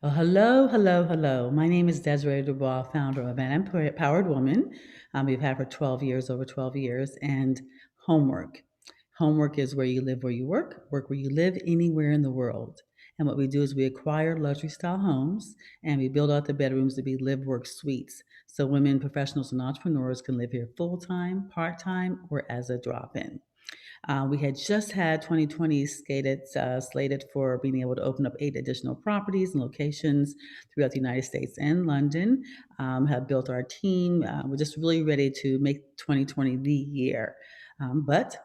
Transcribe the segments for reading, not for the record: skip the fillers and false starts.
Well, hello, hello, hello. My name is Desiree Dubois, founder of An Empowered Woman. We've had for 12 years, over 12 years, and homework. Homework is where you live, where you work where you live, anywhere in the world. And what we do is we acquire luxury style homes and we build out the bedrooms to be live work suites. So women, professionals, and entrepreneurs can live here full time, part time, or as a drop in. We had just had 2020 slated for being able to open up 8 additional properties and locations throughout the United States and London. Have built our team. We're just really ready to make 2020 the year. But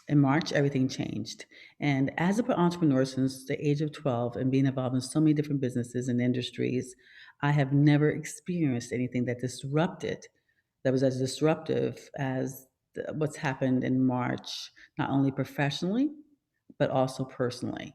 in March, everything changed. And as an entrepreneur since the age of 12 and being involved in so many different businesses and industries, I have never experienced anything that was as disruptive as what's happened in March, not only professionally, but also personally.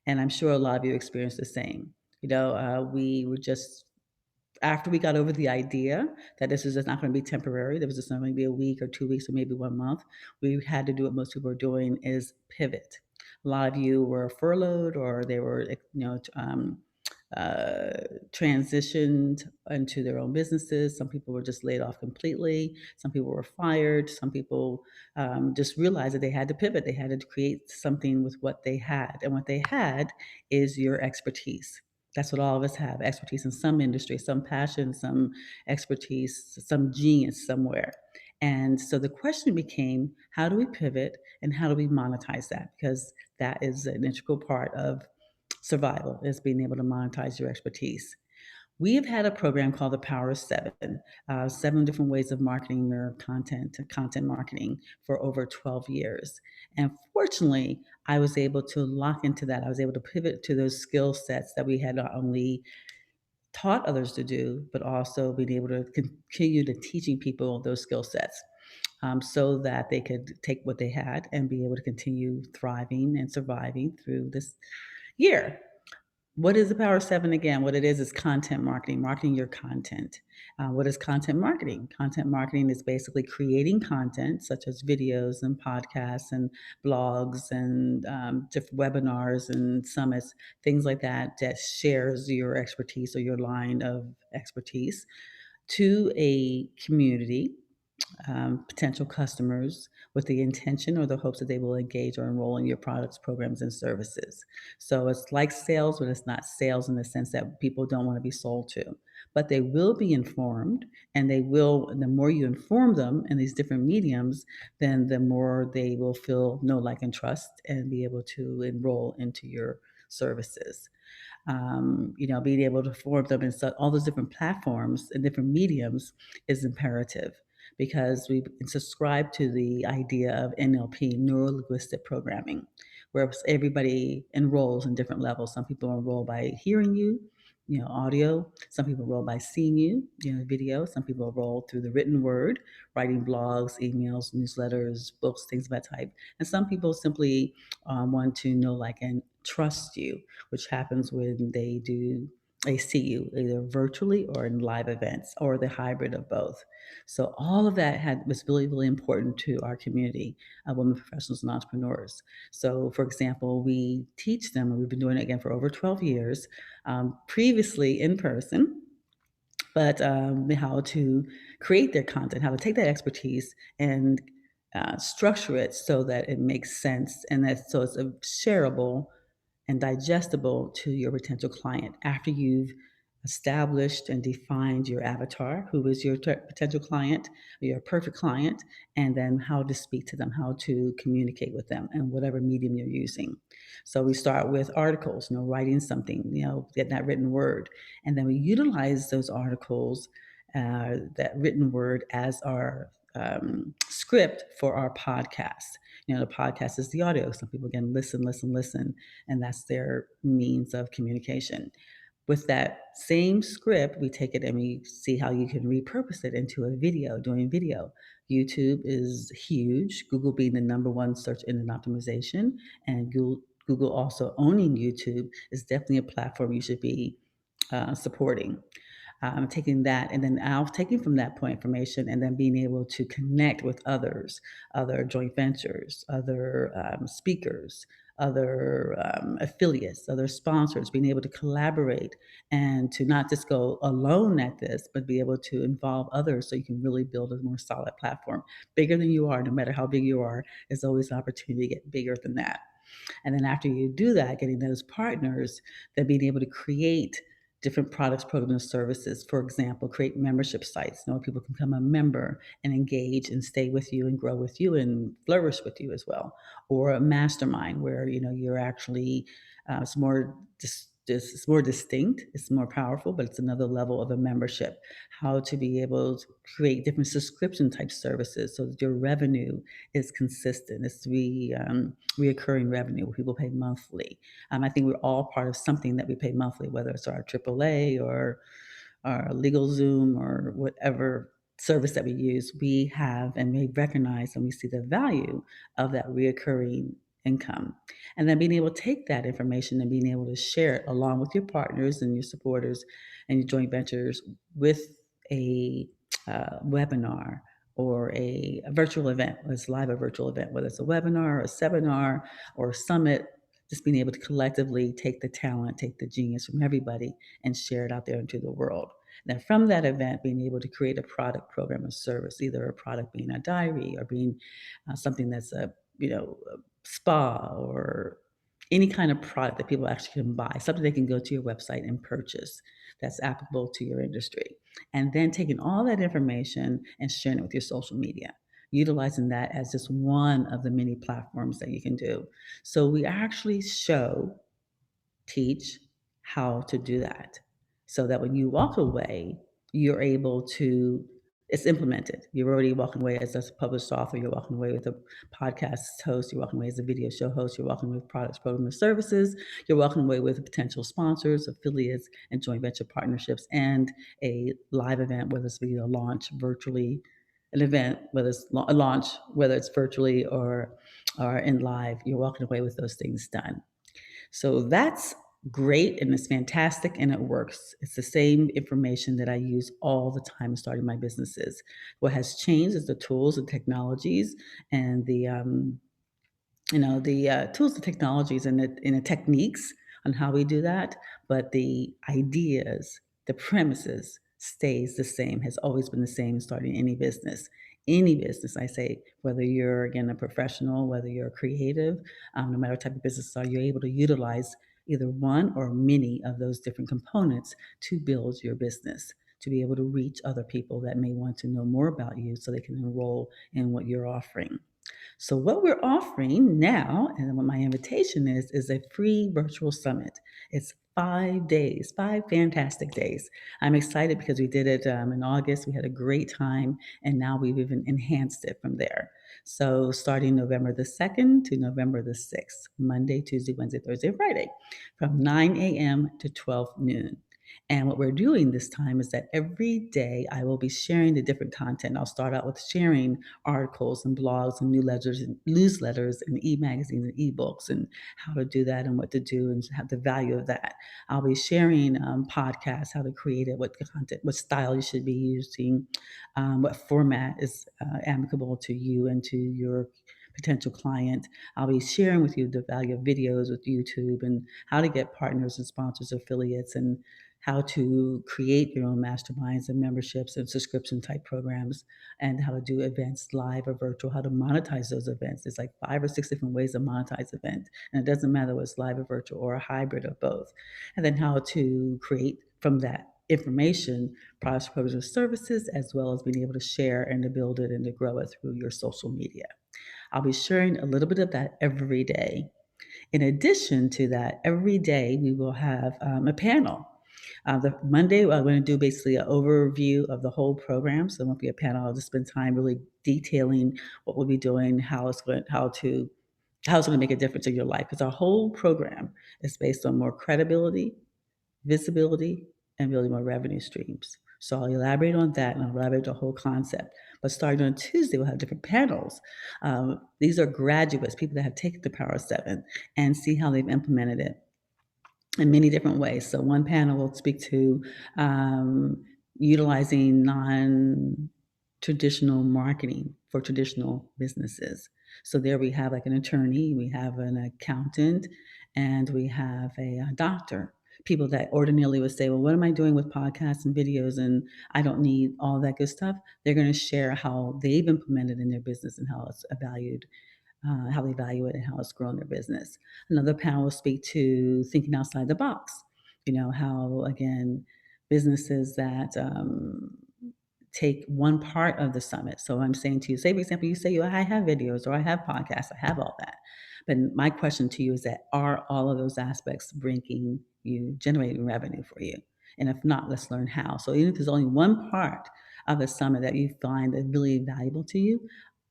And I'm sure a lot of you experienced the same. We were just after we got over the idea that this is just not going to be temporary, there was just going to be a week or 2 weeks or maybe 1 month, we had to do what most people are doing is pivot. A lot of you were furloughed or they were, uh, transitioned into their own businesses. Some people were just laid off completely. Some people were fired. Some people just realized that they had to pivot. They had to create something with what they had. And what they had is your expertise. That's what all of us have, expertise in some industry, some passion, some expertise, some genius somewhere. And so the question became, how do we pivot and how do we monetize that? Because that is an integral part of survival, is being able to monetize your expertise. We have had a program called the Power of Seven, 7 different ways of marketing your content marketing for over 12 years. And fortunately, I was able to lock into that. I was able to pivot to those skill sets that we had not only taught others to do, but also being able to continue to teaching people those skill sets. So that they could take what they had and be able to continue thriving and surviving through this year. What is the Power 7 again? What it is content marketing, marketing your content. What is content marketing? Content marketing is basically creating content such as videos and podcasts and blogs and different webinars and summits, things like that, that shares your expertise or your line of expertise to a community, potential customers, with the intention or the hopes that they will engage or enroll in your products, programs, and services. So it's like sales, but it's not sales in the sense that people don't want to be sold to. But they will be informed, and and the more you inform them in these different mediums, then the more they will feel know, like, and trust and be able to enroll into your services. Being able to form them in all those different platforms and different mediums is imperative because we subscribe to the idea of NLP, neuro linguistic programming, where everybody enrolls in different levels. Some people enroll by hearing you, audio. Some people enroll by seeing you, video. Some people enroll through the written word, writing blogs, emails, newsletters, books, things of that type. And some people simply want to know, like, and trust you, which happens when they see you either virtually or in live events or the hybrid of both. So all of that was really, really important to our community of women professionals and entrepreneurs. So, for example, we teach them, and we've been doing it again for over 12 years, previously in person, but how to create their content, how to take that expertise and structure it so that it makes sense and that so it's shareable and digestible to your potential client after you've established and defined your avatar, who is your potential client, your perfect client, and then how to speak to them, how to communicate with them, and whatever medium you're using. So we start with articles, writing something, get that written word, and then we utilize those articles, that written word, as our script for our podcast. The podcast is the audio. Some people can listen, listen, listen, and that's their means of communication. With that same script, we take it and we see how you can repurpose it into a video, doing video. YouTube is huge, Google being the number one search engine optimization, and Google also owning YouTube is definitely a platform you should be supporting. Taking that and then taking from that point information and then being able to connect with others, other joint ventures, other speakers, other affiliates, other sponsors, being able to collaborate and to not just go alone at this, but be able to involve others so you can really build a more solid platform. Bigger than you are, no matter how big you are, there's always an opportunity to get bigger than that. And then after you do that, getting those partners, then being able to create different products, programs, and services. For example, create membership sites. Where people can become a member and engage and stay with you and grow with you and flourish with you as well. Or a mastermind where you're actually it's more it's more distinct, it's more powerful, but it's another level of a membership. How to be able to create different subscription type services so that your revenue is consistent. It's reoccurring revenue where people pay monthly. I think we're all part of something that we pay monthly, whether it's our AAA or our LegalZoom or whatever service that we use. We have and we recognize and we see the value of that reoccurring income. And then being able to take that information and being able to share it along with your partners and your supporters and your joint ventures with a webinar or a virtual event, whether it's live or virtual event, whether it's a webinar or a seminar or a summit, just being able to collectively take the talent, take the genius from everybody and share it out there into the world. Then from that event, being able to create a product, program, or service, either a product being a diary or being something that's a spa or any kind of product that people actually can buy, something they can go to your website and purchase that's applicable to your industry. And then taking all that information and sharing it with your social media, utilizing that as just one of the many platforms that you can do. So we actually teach how to do that so that when you walk away, you're able to, it's implemented. You're already walking away as a published author, you're walking away with a podcast host, you're walking away as a video show host, you're walking away with products, programs, and services, you're walking away with potential sponsors, affiliates, and joint venture partnerships, and a live event, whether it's video launch virtually, an event, whether it's a launch, whether it's virtually or in live, you're walking away with those things done. So that's great and it's fantastic and it works. It's the same information that I use all the time starting my businesses. What has changed is the tools and technologies and the tools and technologies and the techniques on how we do that, but the ideas, the premises stays the same, has always been the same starting any business. Any business, I say, whether you're again a professional, whether you're a creative, no matter what type of business are, you're able to utilize either one or many of those different components to build your business, to be able to reach other people that may want to know more about you so they can enroll in what you're offering. So, what we're offering now, and what my invitation is a free virtual summit. It's 5 days, 5 fantastic days. I'm excited because we did it in August. We had a great time, and now we've even enhanced it from there. So, starting November the 2nd to November the 6th, Monday, Tuesday, Wednesday, Thursday, Friday, from 9 a.m. to 12 noon. And what we're doing this time is that every day I will be sharing the different content. I'll start out with sharing articles and blogs and newsletters and e-magazines and ebooks and how to do that and what to do and have the value of that. I'll be sharing podcasts, how to create it, what content, what style you should be using, what format is amicable to you and to your potential client. I'll be sharing with you the value of videos with YouTube and how to get partners and sponsors, affiliates, and how to create your own masterminds and memberships and subscription type programs, and how to do events live or virtual, how to monetize those events. There's like 5 or 6 different ways to monetize event. And it doesn't matter whether it's live or virtual or a hybrid of both. And then how to create from that information products, programs, and services, as well as being able to share and to build it and to grow it through your social media. I'll be sharing a little bit of that every day. In addition to that, every day we will have a panel. The Monday, I'm going to do basically an overview of the whole program. So it won't be a panel. I'll just spend time really detailing what we'll be doing, how it's going to make a difference in your life. Because our whole program is based on more credibility, visibility, and building more revenue streams. So I'll elaborate on that and I'll elaborate the whole concept. But starting on Tuesday, we'll have different panels. These are graduates, people that have taken the Power of Seven and see how they've implemented it in many different ways. So one panel will speak to utilizing non-traditional marketing for traditional businesses. So there we have like an attorney, we have an accountant, and we have a doctor. People that ordinarily would say, well, what am I doing with podcasts and videos? And I don't need all that good stuff. They're going to share how they've implemented in their business and how it's valued, how they value it and how it's grown their business. Another panel will speak to thinking outside the box. How, again, businesses that take one part of the summit. So I'm saying to you, say, for example, you say, I have videos or I have podcasts, I have all that. But my question to you is that are all of those aspects bringing you, generating revenue for you? And if not, let's learn how. So even if there's only one part of the summit that you find that really valuable to you,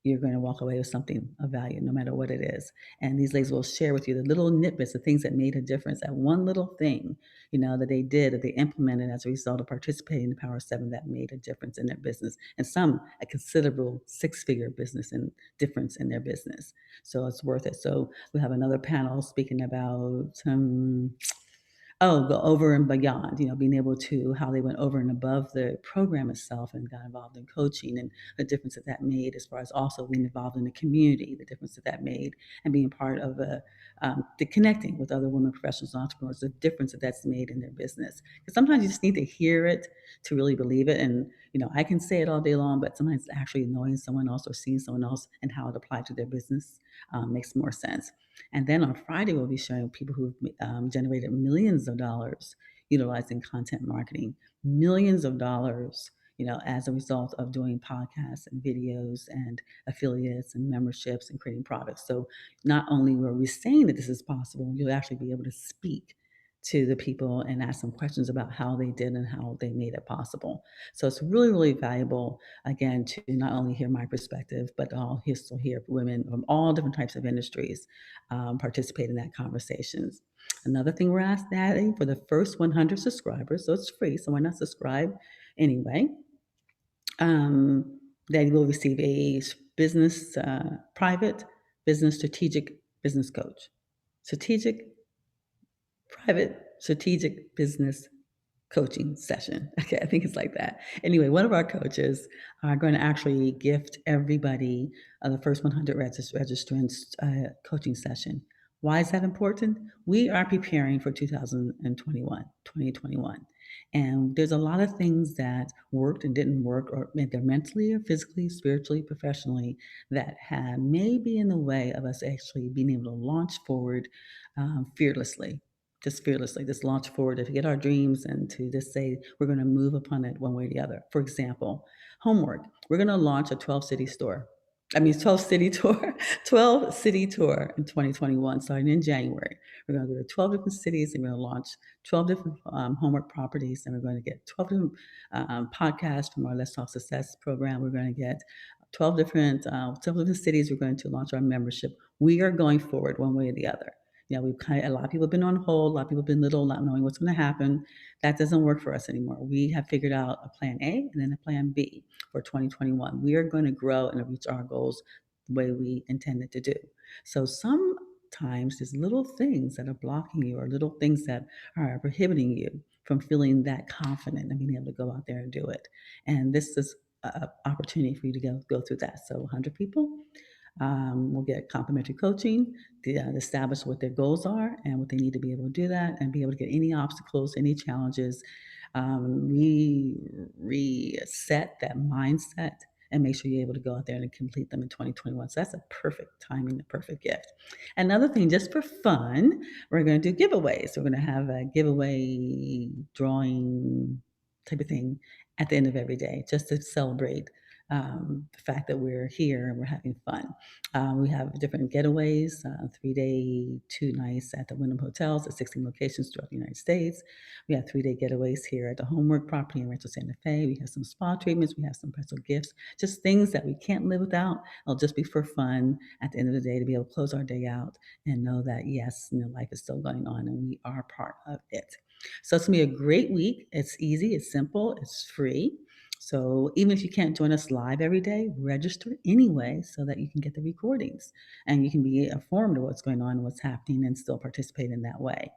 you're going to walk away with something of value, no matter what it is. And these ladies will share with you the little nitbits, the things that made a difference, that one little thing, that they did, that they implemented as a result of participating in the Power Seven that made a difference in their business. And some a considerable six-figure business and difference in their business. So it's worth it. So we have another panel speaking about go over and beyond, being able to how they went over and above the program itself and got involved in coaching and the difference that that made as far as also being involved in the community, the difference that that made and being part of the connecting with other women professionals and entrepreneurs, the difference that that's made in their business. Because sometimes you just need to hear it to really believe it. And, I can say it all day long, but sometimes actually knowing someone else or seeing someone else and how it applied to their business makes more sense. And then on Friday, we'll be showing people who've generated millions of dollars utilizing content marketing, millions of dollars, as a result of doing podcasts and videos and affiliates and memberships and creating products. So not only were we saying that this is possible, you'll actually be able to speak to the people and ask them questions about how they did and how they made it possible. So it's really, really valuable, again, to not only hear my perspective, but also hear women from all different types of industries participate in that conversations. Another thing we're adding for the first 100 subscribers, so it's free, so why not subscribe anyway? They will receive a business, private business strategic business coach. Strategic, private strategic business coaching session. Okay, I think it's like that. Anyway, one of our coaches are going to actually gift everybody the first 100 registrants coaching session. Why is that important? We are preparing for 2021. And there's a lot of things that worked and didn't work, or either mentally or physically, spiritually, professionally, that may be in the way of us actually being able to launch forward fearlessly, just launch forward to get our dreams and to just say we're going to move upon it one way or the other. For example, homework. We're going to launch a 12 city store. 12 city tour, 12 city tour in 2021, starting in January. We're going to go to 12 different cities and we're going to launch 12 different homework properties. And we're going to get 12 different podcasts from our Let's Talk Success program. We're going to get 12 different cities. We're going to launch our membership. We are going forward one way or the other. A lot of people have been on hold, a lot of people have been little, not knowing what's going to happen. That doesn't work for us anymore. We have figured out a plan A and then a plan B for 2021. We are going to grow and reach our goals the way we intended to do. So sometimes there's little things that are blocking you or little things that are prohibiting you from feeling that confident and being able to go out there and do it. And this is an opportunity for you to go through that. So 100 people. Will get complimentary coaching to establish what their goals are and what they need to be able to do that and be able to get any obstacles, any challenges, reset that mindset and make sure you're able to go out there and complete them in 2021. So that's a perfect timing, a perfect gift. Another thing, just for fun, we're going to do giveaways. We're going to have a giveaway drawing type of thing at the end of every day just to celebrate the fact that we're here and we're having fun. We have different getaways, 3-day, 2 nights at the Wyndham Hotels at 16 locations throughout the United States. We have 3-day getaways here at the Homework property in Rancho Santa Fe. We have some spa treatments. We have some pretzel gifts, just things that we can't live without. It'll just be for fun at the end of the day to be able to close our day out and know that, yes, life is still going on and we are part of it. So it's going to be a great week. It's easy, it's simple, it's free. So even if you can't join us live every day, register anyway so that you can get the recordings and you can be informed of what's going on and what's happening and still participate in that way.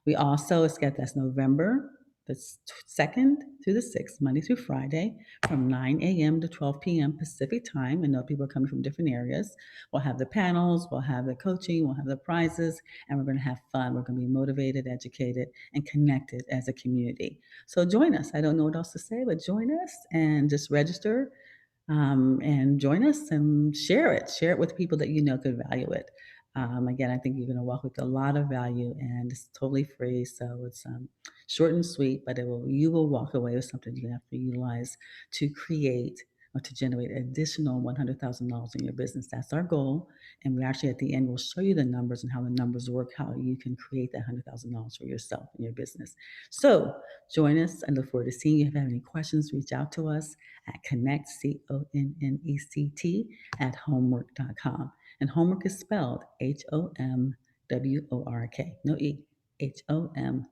We also, that's November 2nd through the 6th, Monday through Friday, from 9 a.m. to 12 p.m. Pacific time. I know people are coming from different areas. We'll have the panels, we'll have the coaching, we'll have the prizes, and we're going to have fun. We're going to be motivated, educated, and connected as a community. So join us. I don't know what else to say, but join us and just register, and join us and share it. Share it with people that you know could value it. Again, I think you're going to walk with a lot of value, and it's totally free. So it's short and sweet, but you will walk away with something you have to utilize to create or to generate additional $100,000 in your business. That's our goal. And we actually, at the end, will show you the numbers and how the numbers work, how you can create that $100,000 for yourself and your business. So join us. I look forward to seeing you. If you have any questions, reach out to us at connect, CONNECT, at homework.com. And homework is spelled HOMWORK. No E, HOMWORK.com.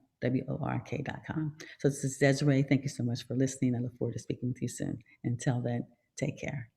So this is Desiree. Thank you so much for listening. I look forward to speaking with you soon. Until then, take care.